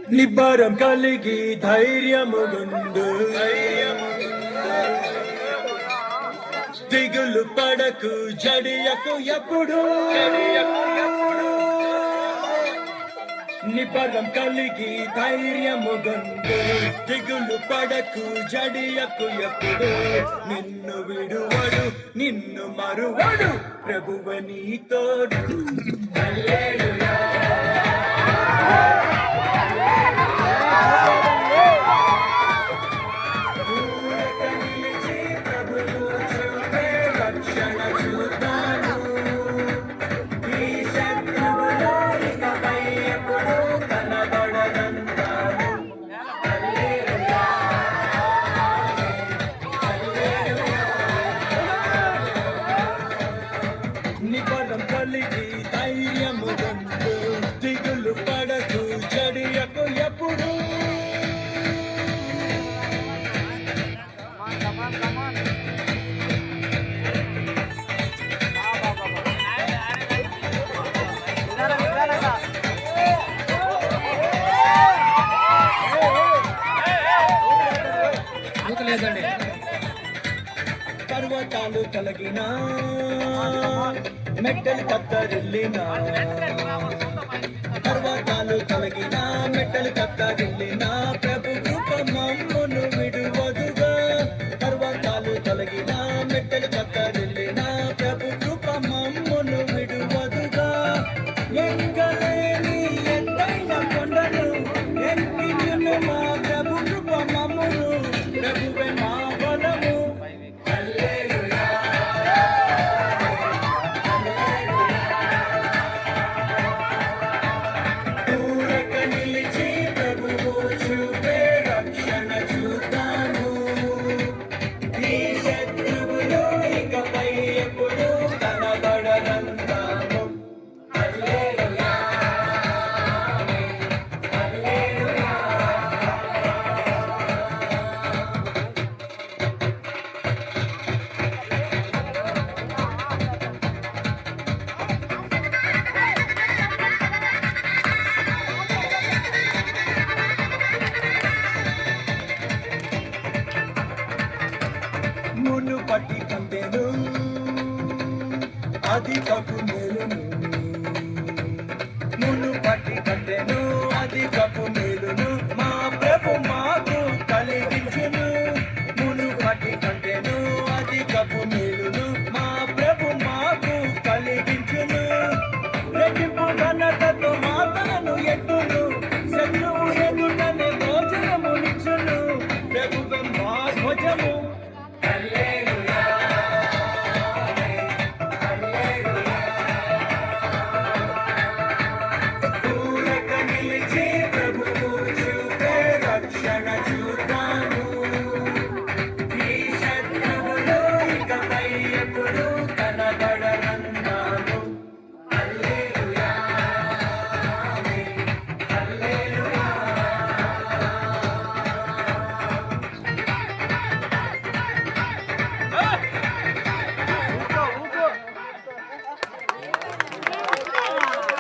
నిబ్బరం కలిగి ధైర్యముగుండు దిగులు పడకు జడియకు ఎప్పుడు నిబ్బరం కలిగి ధైర్యముగుండు దిగులు పడకు జడియకు ఎప్పుడు నిన్ను విడువడు నిన్ను మరువడు ప్రభువ నీ తోడు హల్లెలూయా నిబరం కలిగి ధైర్యముగందు దిగులు పడకు జడియకు ఎప్పుడు పర్వతాలు కలిగిన మెట్టలు కత్తరిల్లిన పర్వతాలు కలిగిన మెట్టలు కత్తరిల్లిన ప్రభు కృప మమ్మును విడువదుగా పర్వతాలు కలిగిన మెట్టలు కత్తరిల్లిన ప్రభు కృప మమ్మును విడువదుగా ఎక్కలేని ఎత్తైన కొండను ఎక్కియును మా ప్రభు కృప మమ్మును ప్రభువే మా బలము మును పట్టి కంటెను అధికపు మేలును మును పట్టి కంటెను అధికపు మేలును మా ప్రభు మాకు కలిగించును మును పట్టి కంటెను అధికపు మేలును మా ప్రభు మాకు కలిగించును రెట్టింపు ఘనతతో మాటలను ఎట్టును శత్రువు ఎదుటనే భోజనమునిచ్చును ప్రభువే మా ధ్వజము రక్షణ చూద్దాం